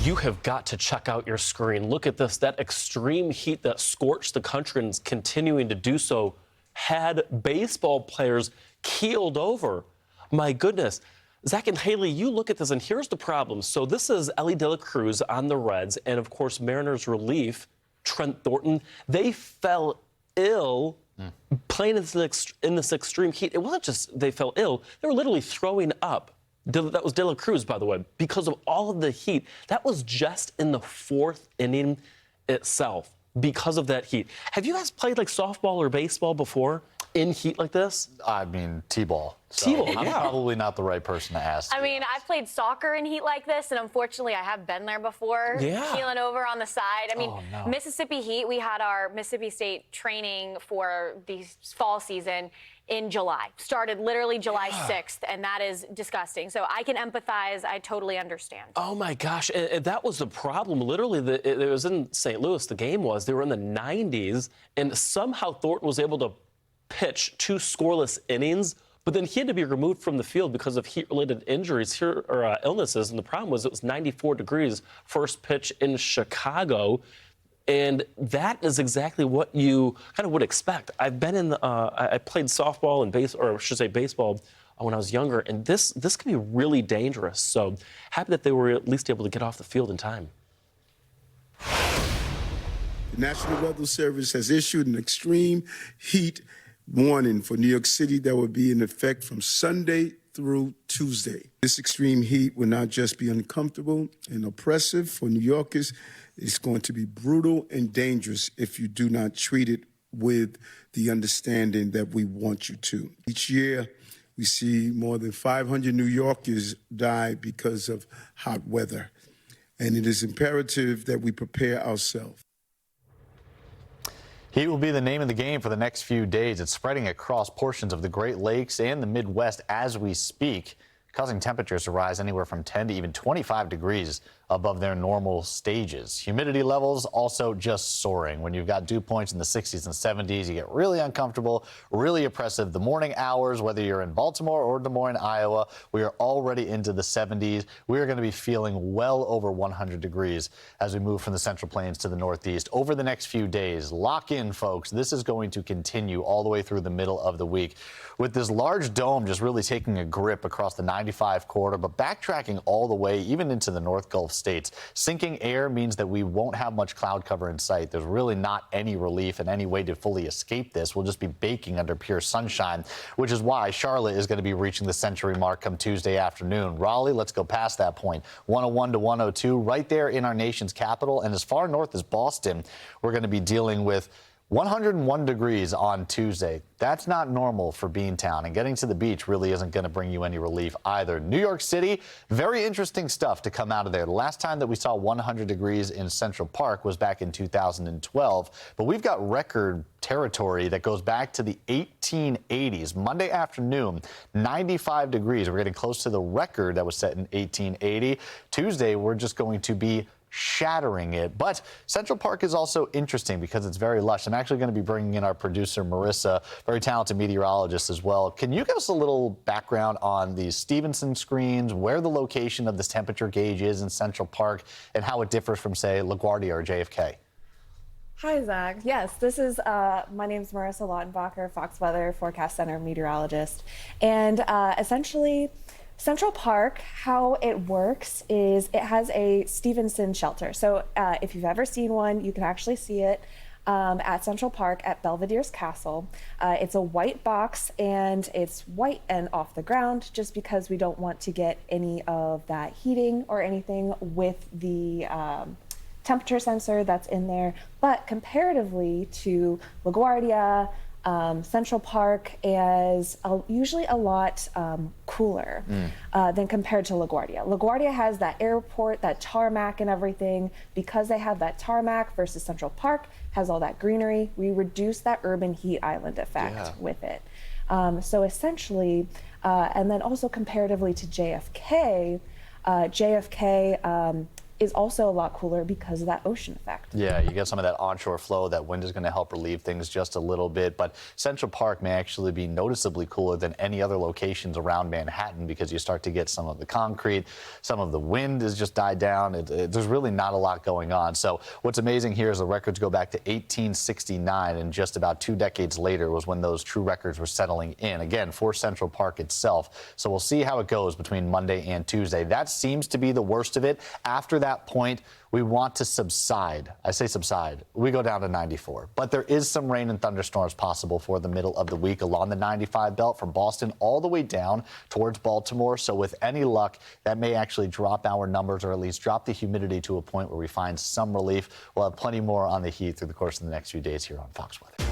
You have got to check out your screen. Look at this. That extreme heat that scorched the country and is continuing to do so had baseball players keeled over. My goodness. Zach and Haley, you look at this, and here's the problem. So this is Ellie De La Cruz on the Reds, and, of course, Mariners relief, Trent Thornton. They fell ill playing in this extreme heat. It wasn't just they fell ill. They were literally throwing up. That was De La Cruz, by the way, because of all of the heat. That was just in the fourth inning itself because of that heat. Have you guys played like softball or baseball before in heat like this? I mean, T-ball. T-ball, I'm yeah. probably not the right person to ask. I mean, I've played soccer in heat like this, and unfortunately, I have been there before, keeling over on the side. I mean, Mississippi heat, we had our Mississippi State training for the fall season in July. Started literally July 6th, and that is disgusting. So I can empathize. I totally understand. Oh, my gosh. And that was the problem. Literally, it was in St. Louis, the game was. They were in the 90s, and somehow Thornton was able to pitch 2 scoreless innings, but then he had to be removed from the field because of heat-related injuries or illnesses. And the problem was it was 94 degrees first pitch in Chicago. And that is exactly what you kind of would expect. I've been in I played softball and baseball when I was younger, and this can be really dangerous. So happy that they were at least able to get off the field in time. The National Weather Service has issued an extreme heat warning for New York City that will be in effect from Sunday through Tuesday. This extreme heat will not just be uncomfortable and oppressive for New Yorkers, it's going to be brutal and dangerous if you do not treat it with the understanding that we want you to. Each year, we see more than 500 New Yorkers die because of hot weather, and it is imperative that we prepare ourselves. Heat will be the name of the game for the next few days. It's spreading across portions of the Great Lakes and the Midwest as we speak, causing temperatures to rise anywhere from 10 to even 25 degrees above their normal stages. Humidity levels also just soaring. When you've got dew points in the 60s and 70s, you get really uncomfortable, really oppressive. The morning hours, whether you're in Baltimore or Des Moines, Iowa, we are already into the 70s. We are going to be feeling well over 100 degrees as we move from the Central Plains to the Northeast over the next few days. Lock in, folks. This is going to continue all the way through the middle of the week, with this large dome just really taking a grip across the 95 corridor, but backtracking all the way even into the North Gulf states. Sinking air means that we won't have much cloud cover in sight. There's really not any relief and any way to fully escape this. We'll just be baking under pure sunshine, which is why Charlotte is going to be reaching the century mark come Tuesday afternoon. Raleigh, let's go past that point. 101 to 102 right there in our nation's capital. And as far north as Boston, we're going to be dealing with 101 degrees on Tuesday. That's not normal for Beantown, and getting to the beach really isn't going to bring you any relief either. New York City, very interesting stuff to come out of there. The last time that we saw 100 degrees in Central Park was back in 2012, but we've got record territory that goes back to the 1880s. Monday afternoon, 95 degrees. We're getting close to the record that was set in 1880. Tuesday, we're just going to be shattering it. But Central Park is also interesting because it's very lush. I'm actually going to be bringing in our producer, Marissa, very talented meteorologist as well. Can you give us a little background on these Stevenson screens, where the location of this temperature gauge is in Central Park, and how it differs from, say, LaGuardia or JFK? Hi, Zach. Yes, this is, my name's Marissa Lautenbacher, Fox Weather Forecast Center meteorologist. And essentially, Central Park, how it works is it has a Stevenson shelter. So if you've ever seen one, you can actually see it at Central Park at Belvedere's Castle. It's a white box, and it's white and off the ground just because we don't want to get any of that heating or anything with the temperature sensor that's in there. But comparatively to LaGuardia, Central Park is usually a lot cooler than compared to LaGuardia. LaGuardia has that airport, that tarmac and everything. Because they have that tarmac versus Central Park has all that greenery, we reduce that urban heat island effect with it. So essentially, and then also comparatively to JFK, is also a lot cooler because of that ocean effect. Yeah, you get some of that onshore flow. That wind is going to help relieve things just a little bit. But Central Park may actually be noticeably cooler than any other locations around Manhattan because you start to get some of the concrete, some of the wind has just died down. There's really not a lot going on. So what's amazing here is the records go back to 1869, and just about 2 decades later was when those true records were settling in, again, for Central Park itself. So we'll see how it goes between Monday and Tuesday. That seems to be the worst of it. After that point, we want to subside. I say subside. We go down to 94. But there is some rain and thunderstorms possible for the middle of the week along the 95 belt from Boston all the way down towards Baltimore. So with any luck, that may actually drop our numbers, or at least drop the humidity to a point where we find some relief. We'll have plenty more on the heat through the course of the next few days here on Fox Weather.